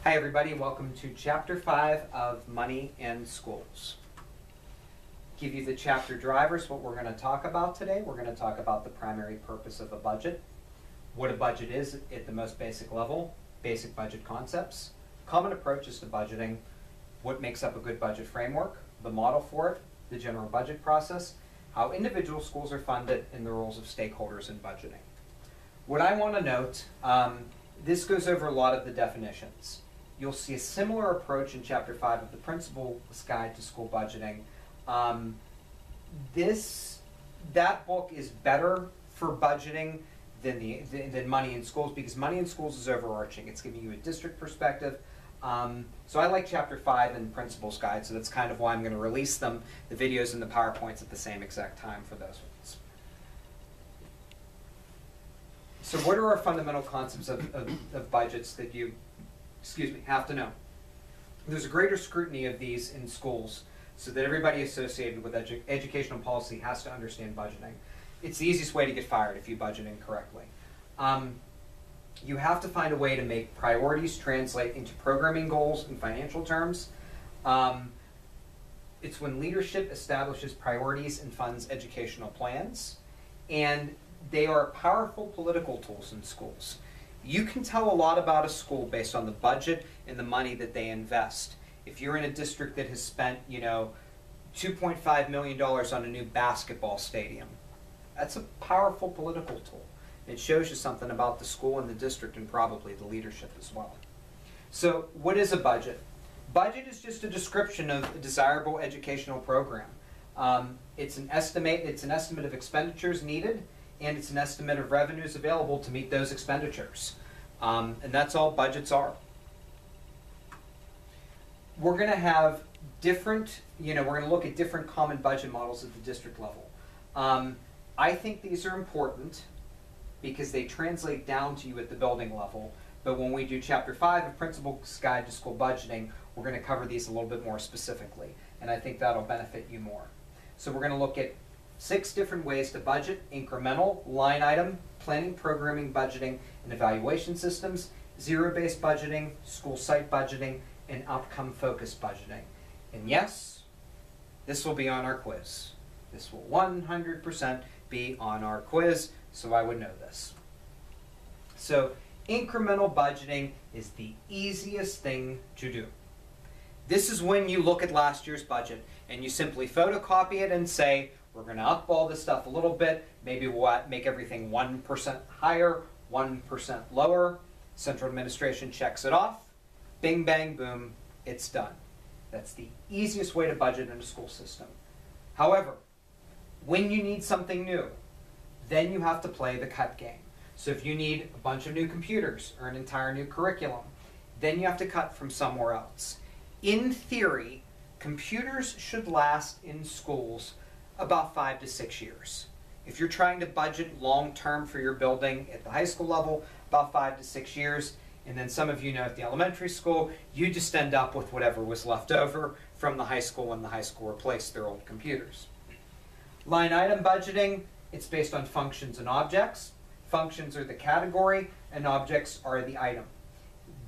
Hi everybody, welcome to Chapter 5 of Money and Schools. Give you the chapter drivers, what we're going to talk about today. We're going to talk about the primary purpose of a budget, what a budget is at the most basic level, basic budget concepts, common approaches to budgeting, what makes up a good budget framework, the model for it, the general budget process, how individual schools are funded, and the roles of stakeholders in budgeting. What I want to note, this goes over a lot of the definitions. You'll see a similar approach in Chapter 5 of the Principal's Guide to School Budgeting. That book is better for budgeting than Money in Schools, because Money in Schools is overarching. It's giving you a district perspective. So I like Chapter 5 and Principal's Guide, so that's kind of why I'm going to release them, the videos and the PowerPoints at the same exact time for those ones. So what are our fundamental concepts of budgets that you have to know? There's a greater scrutiny of these in schools so that everybody associated with educational policy has to understand budgeting. It's the easiest way to get fired if you budget incorrectly. You have to find a way to make priorities translate into programming goals in financial terms. It's when leadership establishes priorities and funds educational plans. And they are powerful political tools in schools. You can tell a lot about a school based on the budget and the money that they invest. If you're in a district that has spent, $2.5 million on a new basketball stadium, that's a powerful political tool. It shows you something about the school and the district and probably the leadership as well. So what is a budget? Budget is just a description of a desirable educational program. It's an estimate of expenditures needed, and it's an estimate of revenues available to meet those expenditures. And that's all budgets are. We're going to have different, we're going to look at different common budget models at the district level. I think these are important because they translate down to you at the building level. But when we do Chapter 5 of Principal's Guide to School Budgeting, we're going to cover these a little bit more specifically. And I think that'll benefit you more. So we're going to look at 6 different ways to budget: incremental, line item, planning, programming, budgeting, and evaluation systems, zero-based budgeting, school site budgeting, and outcome-focused budgeting. And yes, this will be on our quiz. This will 100% be on our quiz, so I would know this. So incremental budgeting is the easiest thing to do. This is when you look at last year's budget and you simply photocopy it and say, we're going to up all this stuff a little bit. Maybe we'll make everything 1% higher, 1% lower. Central administration checks it off. Bing, bang, boom, it's done. That's the easiest way to budget in a school system. However, when you need something new, then you have to play the cut game. So if you need a bunch of new computers or an entire new curriculum, then you have to cut from somewhere else. In theory, computers should last in schools about 5 to 6 years. If you're trying to budget long-term for your building at the high school level, about 5 to 6 years. And then some of you know at the elementary school, you just end up with whatever was left over from the high school when the high school replaced their old computers. Line item budgeting, it's based on functions and objects. Functions are the category and objects are the item.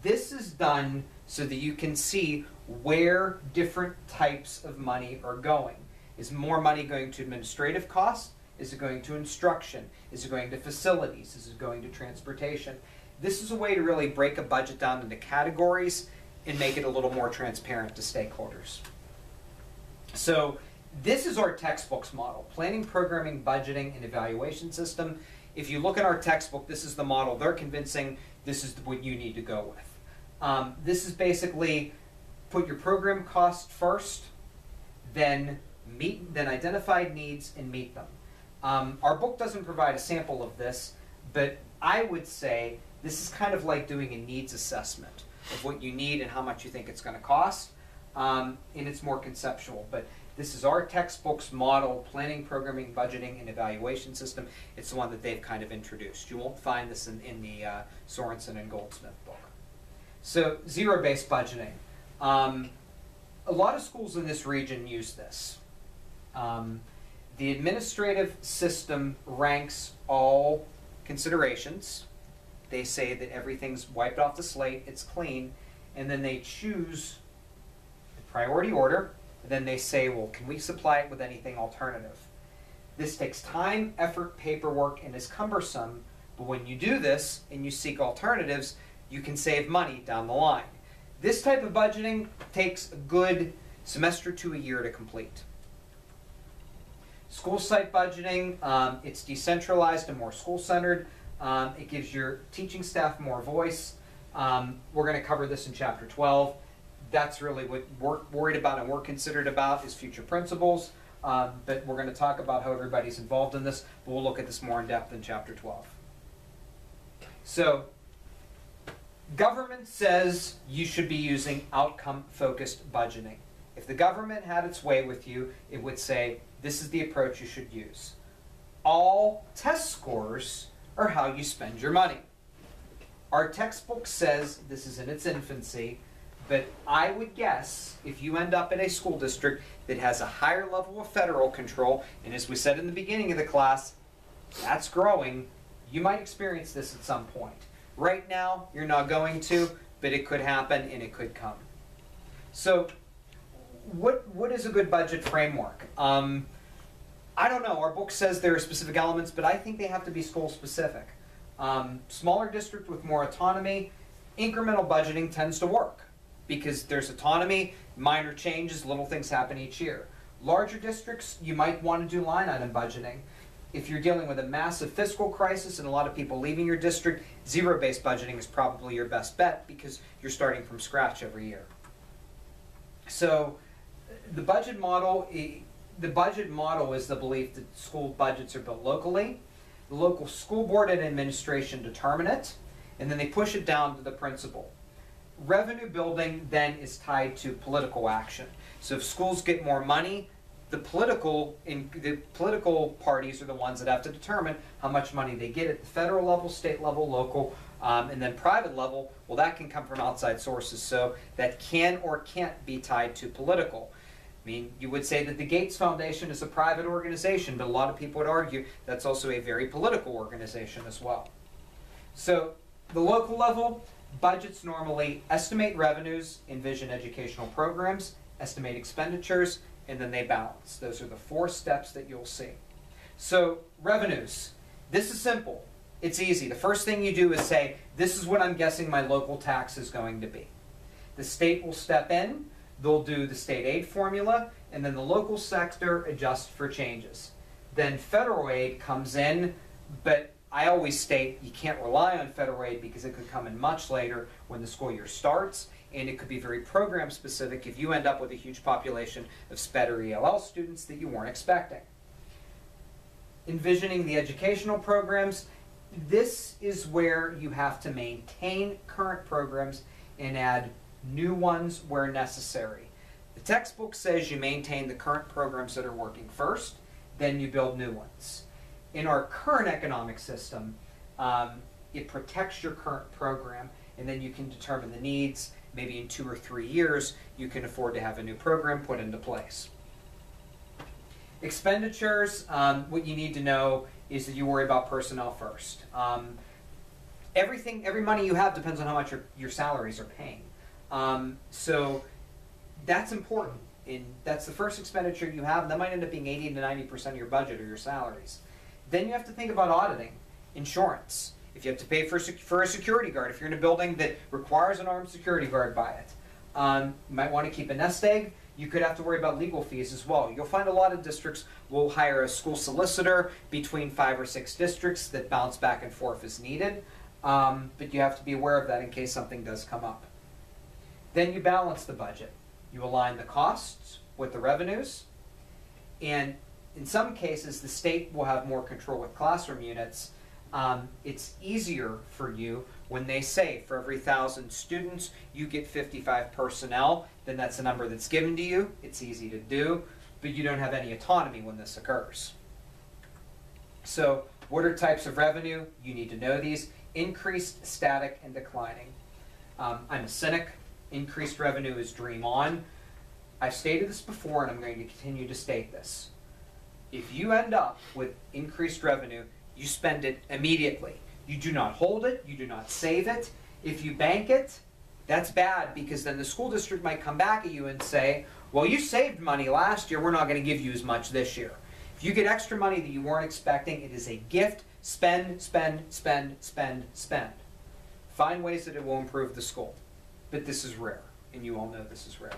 This is done so that you can see where different types of money are going. Is more money going to administrative costs? Is it going to instruction? Is it going to facilities? Is it going to transportation? This is a way to really break a budget down into categories and make it a little more transparent to stakeholders. So this is our textbooks model: planning, programming, budgeting, and evaluation system. If you look at our textbook, this is the model they're convincing. This is what you need to go with. This is basically put your program cost first, then identify needs and meet them. Our book doesn't provide a sample of this, but I would say this is kind of like doing a needs assessment of what you need and how much you think it's going to cost, and it's more conceptual. But this is our textbook's model: planning, programming, budgeting, and evaluation system. It's the one that they've kind of introduced. You won't find this in the Sorensen and Goldsmith book. So zero-based budgeting. A lot of schools in this region use this. The administrative system ranks all considerations. They say that everything's wiped off the slate, it's clean, and then they choose the priority order, and then they say, well, can we supply it with anything alternative? This takes time, effort, paperwork, and is cumbersome, but when you do this and you seek alternatives, you can save money down the line. This type of budgeting takes a good semester to a year to complete. School site budgeting, it's decentralized and more school-centered. It gives your teaching staff more voice. We're going to cover this in Chapter 12. That's really what we're worried about and we're considered about is future principals. But we're going to talk about how everybody's involved in this. But we'll look at this more in depth in Chapter 12. So, government says you should be using outcome-focused budgeting. If the government had its way with you, it would say, this is the approach you should use. All test scores are how you spend your money. Our textbook says this is in its infancy, but I would guess if you end up in a school district that has a higher level of federal control, and as we said in the beginning of the class, that's growing, you might experience this at some point. Right now, you're not going to, but it could happen and it could come. So, what is a good budget framework? I don't know. Our book says there are specific elements, but I think they have to be school specific. Smaller district with more autonomy, incremental budgeting tends to work because there's autonomy, minor changes, little things happen each year. Larger districts, you might want to do line item budgeting. If you're dealing with a massive fiscal crisis and a lot of people leaving your district, zero-based budgeting is probably your best bet because you're starting from scratch every year. So the budget model is the belief that school budgets are built locally. The local school board and administration determine it, and then they push it down to the principal. Revenue building then is tied to political action. So if schools get more money, the political parties are the ones that have to determine how much money they get at the federal level, state level, local, and then private level. Well, that can come from outside sources, so that can or can't be tied to political. I mean, you would say that the Gates Foundation is a private organization, but a lot of people would argue that's also a very political organization as well. So the local level, budgets normally estimate revenues, envision educational programs, estimate expenditures, and then they balance. Those are the 4 steps that you'll see. So revenues, this is simple. It's easy. The first thing you do is say, this is what I'm guessing my local tax is going to be. The state will step in. They'll do the state aid formula, and then the local sector adjusts for changes. Then federal aid comes in, but I always state you can't rely on federal aid because it could come in much later when the school year starts, and it could be very program specific if you end up with a huge population of SPED or ELL students that you weren't expecting. Envisioning the educational programs, this is where you have to maintain current programs and add new ones where necessary. The textbook says you maintain the current programs that are working first, then you build new ones. In our current economic system, it protects your current program, and then you can determine the needs. Maybe in 2 or 3 years, you can afford to have a new program put into place. Expenditures, what you need to know is that you worry about personnel first. Every money you have depends on how much your salaries are paying. So that's important. And that's the first expenditure you have, and that might end up being 80 to 90% of your budget or your salaries. Then you have to think about auditing, insurance. If you have to pay for a security guard, if you're in a building that requires an armed security guard by it, you might want to keep a nest egg. You could have to worry about legal fees as well. You'll find a lot of districts will hire a school solicitor between 5 or 6 districts that bounce back and forth as needed. But you have to be aware of that in case something does come up. Then you balance the budget. You align the costs with the revenues. And in some cases, the state will have more control with classroom units. It's easier for you when they say for every 1,000 students, you get 55 personnel, then that's the number that's given to you. It's easy to do, but you don't have any autonomy when this occurs. So what are types of revenue? You need to know these. Increased, static, and declining. I'm a cynic. Increased revenue is dream on. I've stated this before, and I'm going to continue to state this. If you end up with increased revenue, you spend it immediately. You do not hold it. You do not save it. If you bank it, That's bad, because then the school district might come back at you and say, well, you saved money last year, we're not going to give you as much this year. If you get extra money that you weren't expecting, it is a gift. Spend, spend, spend, spend, spend. Find ways that it will improve the school. But this is rare, and you all know this is rare.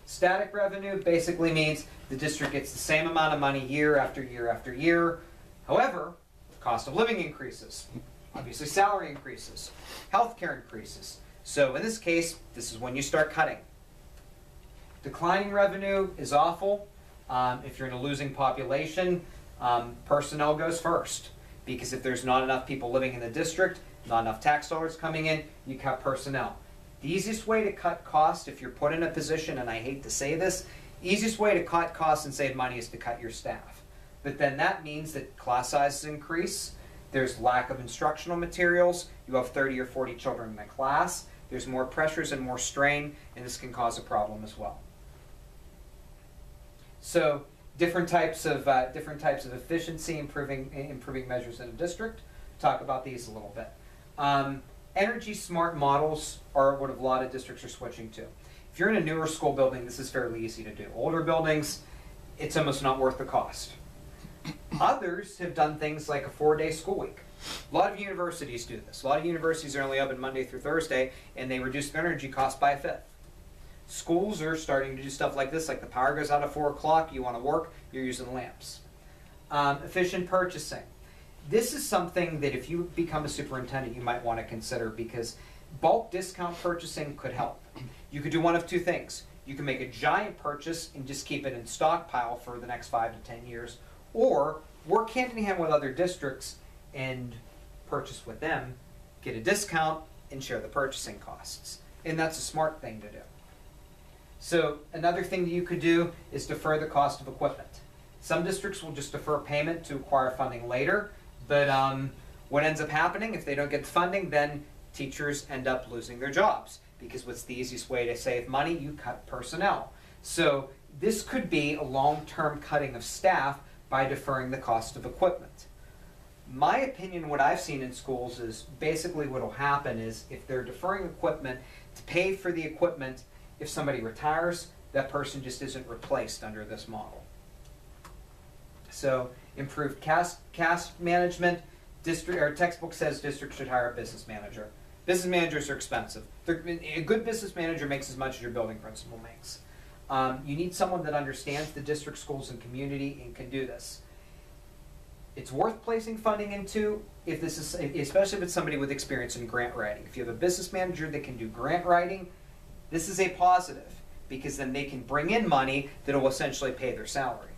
Static revenue basically means the district gets the same amount of money year after year after year. However, cost of living increases. Obviously, salary increases. Healthcare increases. So in this case, this is when you start cutting. Declining revenue is awful. If you're in a losing population, personnel goes first. Because if there's not enough people living in the district, not enough tax dollars coming in, you cut personnel. The easiest way to cut cost, if you're put in a position, and I hate to say this, easiest way to cut costs and save money is to cut your staff. But then that means that class sizes increase, there's lack of instructional materials, you have 30 or 40 children in a class, there's more pressures and more strain, and this can cause a problem as well. So different types of efficiency improving measures in a district. Talk about these a little bit. Energy smart models are what a lot of districts are switching to. If you're in a newer school building, this is fairly easy to do. Older buildings, it's almost not worth the cost. Others have done things like a 4-day school week. A lot of universities do this. A lot of universities are only open Monday through Thursday, and they reduce their energy cost by a fifth. Schools are starting to do stuff like this, like the power goes out at 4 o'clock, you want to work, you're using lamps. Efficient purchasing. This is something that if you become a superintendent, you might want to consider, because bulk discount purchasing could help. You could do one of two things. You can make a giant purchase and just keep it in stockpile for the next 5 to 10 years, or work hand in hand with other districts and purchase with them, get a discount, and share the purchasing costs. And that's a smart thing to do. So another thing that you could do is defer the cost of equipment. Some districts will just defer payment to acquire funding later, but what ends up happening, if they don't get the funding, then teachers end up losing their jobs, because what's the easiest way to save money? You cut personnel. So this could be a long-term cutting of staff by deferring the cost of equipment. My opinion, what I've seen in schools is basically what will happen is if they're deferring equipment to pay for the equipment, if somebody retires, that person just isn't replaced under this model. So improved cast management. Our textbook says districts should hire a business manager. Business managers are expensive. A good business manager makes as much as your building principal makes. You need someone that understands the district, schools, and community and can do this. It's worth placing funding into if this is, especially if it's somebody with experience in grant writing. If you have a business manager that can do grant writing, this is a positive, because then they can bring in money that will essentially pay their salary.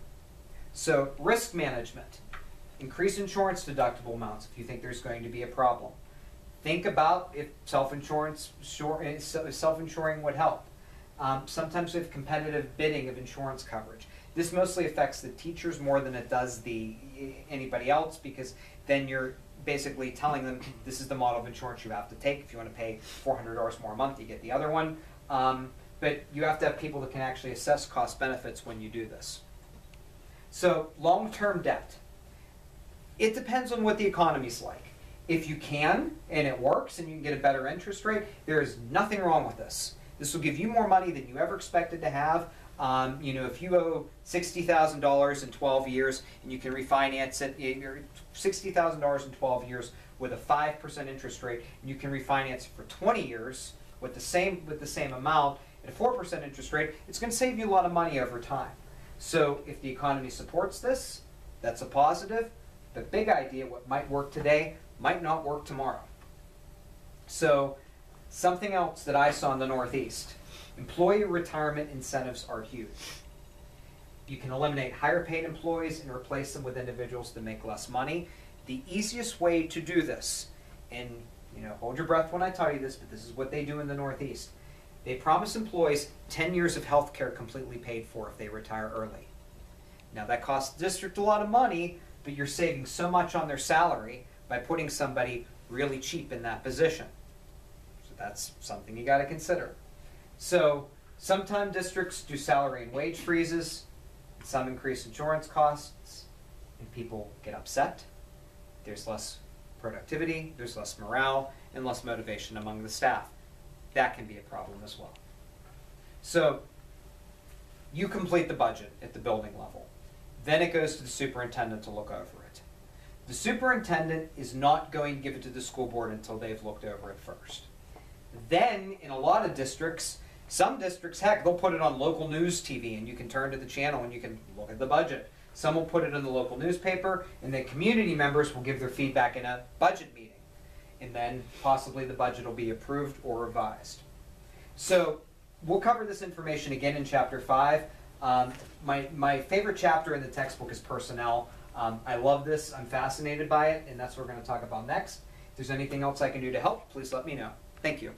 So risk management. Increase insurance deductible amounts if you think there's going to be a problem. Think about if self-insuring would help. Sometimes we have competitive bidding of insurance coverage. This mostly affects the teachers more than it does anybody else, because then you're basically telling them this is the model of insurance you have to take. If you want to pay $400 more a month, you get the other one. But you have to have people that can actually assess cost benefits when you do this. So long-term debt. It depends on what the economy's like. If you can, and it works, and you can get a better interest rate, there is nothing wrong with this. This will give you more money than you ever expected to have. If you owe $60,000 in 12 years, and you can refinance it, $60,000 in 12 years with a 5% interest rate, and you can refinance it for 20 years with the same amount at a 4% interest rate, it's going to save you a lot of money over time. So if the economy supports this, that's a positive. The big idea, what might work today, might not work tomorrow. So something else that I saw in the Northeast, employee retirement incentives are huge. You can eliminate higher paid employees and replace them with individuals that make less money. The easiest way to do this, and hold your breath when I tell you this, but this is what they do in the Northeast. They promise employees 10 years of health care completely paid for if they retire early. Now that costs the district a lot of money, but you're saving so much on their salary by putting somebody really cheap in that position. So that's something you got to consider. So sometimes districts do salary and wage freezes, some increase insurance costs, and people get upset. There's less productivity, there's less morale, and less motivation among the staff. that can be a problem as well. So you complete the budget at the building level. Then it goes to the superintendent to look over it. The superintendent is not going to give it to the school board until they've looked over it first. Then, in a lot of districts, some districts, heck, they'll put it on local news TV and you can turn to the channel and you can look at the budget. Some will put it in the local newspaper, and then community members will give their feedback in a budget meeting. And then possibly the budget will be approved or revised. So we'll cover this information again in Chapter 5. My favorite chapter in the textbook is personnel. I love this, I'm fascinated by it, and that's what we're going to talk about next. If there's anything else I can do to help, please let me know. Thank you.